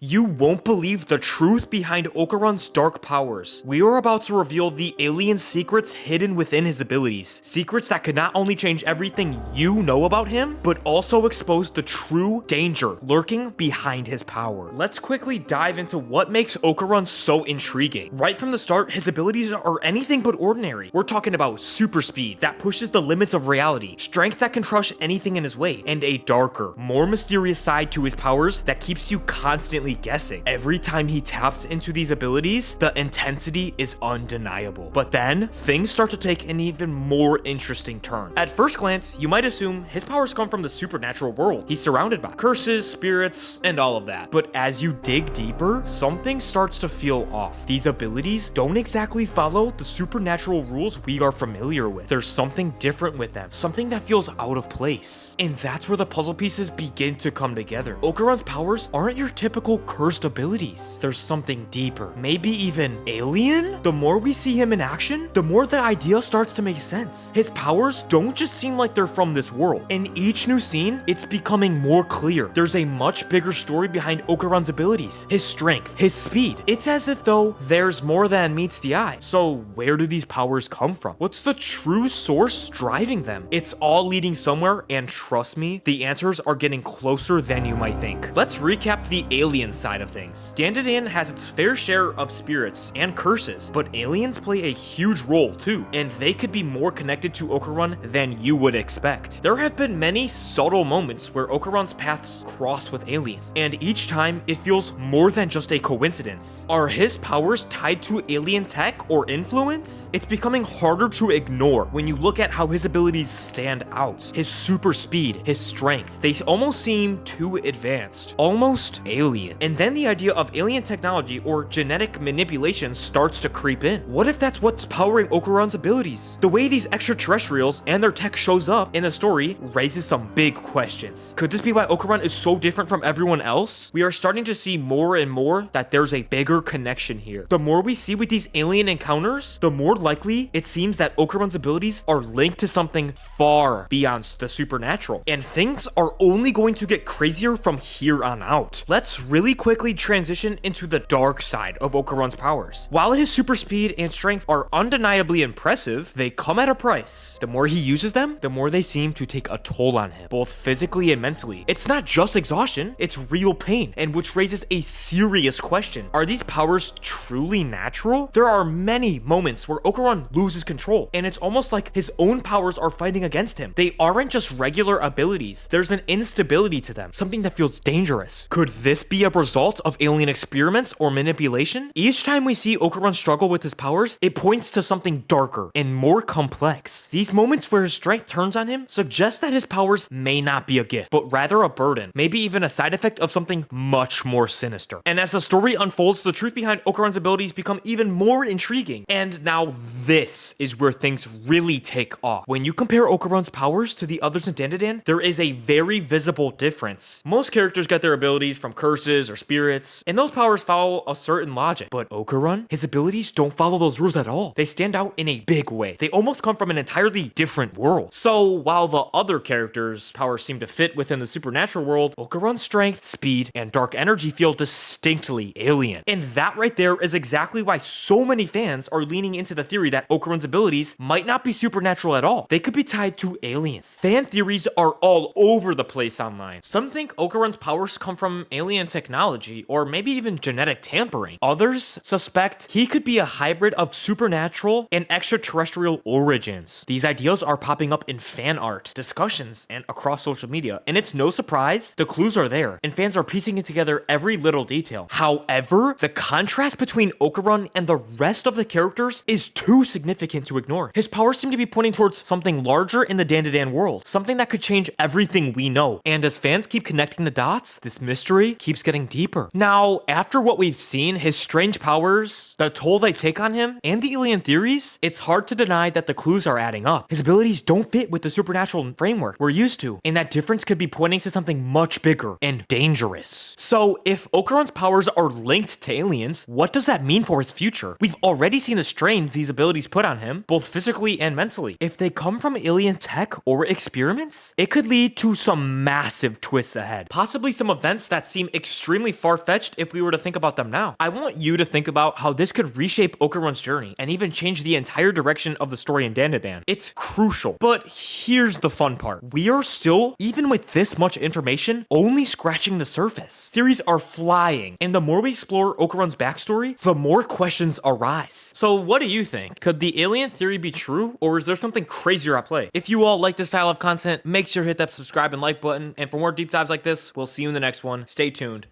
You won't believe the truth behind Okarun's dark powers. We are about to reveal the alien secrets hidden within his abilities. Secrets that could not only change everything you know about him, but also expose the true danger lurking behind his power. Let's quickly dive into what makes Okarun so intriguing. Right from the start, his abilities are anything but ordinary. We're talking about super speed that pushes the limits of reality, strength that can crush anything in his way, and a darker, more mysterious side to his powers that keeps you constantly guessing. Every time he taps into these abilities, the intensity is undeniable. But then, things start to take an even more interesting turn. At first glance, you might assume his powers come from the supernatural world he's surrounded by. Curses, spirits, and all of that. But as you dig deeper, something starts to feel off. These abilities don't exactly follow the supernatural rules we are familiar with. There's something different with them, something that feels out of place. And that's where the puzzle pieces begin to come together. Okarun's powers aren't your typical cursed abilities. There's something deeper, maybe even alien? The more we see him in action, the more the idea starts to make sense. His powers don't just seem like they're from this world. In each new scene, it's becoming more clear. There's a much bigger story behind Okarun's abilities, his strength, his speed. It's as if though there's more than meets the eye. So where do these powers come from? What's the true source driving them? It's all leading somewhere, and trust me, the answers are getting closer than you might think. Let's recap the alien side of things. Dandadan has its fair share of spirits and curses, but aliens play a huge role too, and they could be more connected to Okarun than you would expect. There have been many subtle moments where Okarun's paths cross with aliens, and each time it feels more than just a coincidence. Are his powers tied to alien tech or influence? It's becoming harder to ignore when you look at how his abilities stand out. His super speed, his strength, they almost seem too advanced, almost alien. And then the idea of alien technology or genetic manipulation starts to creep in. What if that's what's powering Okarun's abilities? The way these extraterrestrials and their tech shows up in the story raises some big questions. Could this be why Okarun is so different from everyone else? We are starting to see more and more that there's a bigger connection here. The more we see with these alien encounters, the more likely it seems that Okarun's abilities are linked to something far beyond the supernatural. And things are only going to get crazier from here on out. Let's really quickly transition into the dark side of Okarun's powers. While his super speed and strength are undeniably impressive, they come at a price. The more he uses them, the more they seem to take a toll on him, both physically and mentally. It's not just exhaustion, it's real pain, and which raises a serious question. Are these powers truly natural? There are many moments where Okarun loses control, and it's almost like his own powers are fighting against him. They aren't just regular abilities. There's an instability to them, something that feels dangerous. Could this be a result of alien experiments or manipulation? Each time we see Okarun struggle with his powers, it points to something darker and more complex. These moments where his strength turns on him suggest that his powers may not be a gift, but rather a burden, maybe even a side effect of something much more sinister. And as the story unfolds, the truth behind Okarun's abilities become even more intriguing. And now this is where things really take off. When you compare Okarun's powers to the others in Dandadan, there is a very visible difference. Most characters get their abilities from curses or spirits, and those powers follow a certain logic. But Okarun, his abilities don't follow those rules at all. They stand out in a big way. They almost come from an entirely different world. So while the other characters' powers seem to fit within the supernatural world, Okarun's strength, speed, and dark energy feel distinctly alien. And that right there is exactly why so many fans are leaning into the theory that Okarun's abilities might not be supernatural at all. They could be tied to aliens. Fan theories are all over the place online. Some think Okarun's powers come from alien technology or maybe even genetic tampering. Others suspect he could be a hybrid of supernatural and extraterrestrial origins. These ideas are popping up in fan art, discussions, and across social media. And it's no surprise, the clues are there, and fans are piecing it together every little detail. However, the contrast between Okarun and the rest of the characters is too significant to ignore. His powers seem to be pointing towards something larger in the Dandadan world, something that could change everything we know. And as fans keep connecting the dots, this mystery keeps getting deeper. Now, after what we've seen, his strange powers, the toll they take on him, and the alien theories, it's hard to deny that the clues are adding up. His abilities don't fit with the supernatural framework we're used to, and that difference could be pointing to something much bigger and dangerous. So if Okarun's powers are linked to aliens, what does that mean for his future? We've already seen the strains these abilities put on him, both physically and mentally. If they come from alien tech or experiments, it could lead to some massive twists ahead, possibly some events that seem extremely extremely far-fetched if we were to think about them now. I want you to think about how this could reshape Okarun's journey and even change the entire direction of the story in Dandadan. It's crucial. But here's the fun part. We are still, even with this much information, only scratching the surface. Theories are flying, and the more we explore Okarun's backstory, the more questions arise. So what do you think? Could the alien theory be true, or is there something crazier at play? If you all like this style of content, make sure to hit that subscribe and like button, and for more deep dives like this, we'll see you in the next one. Stay tuned.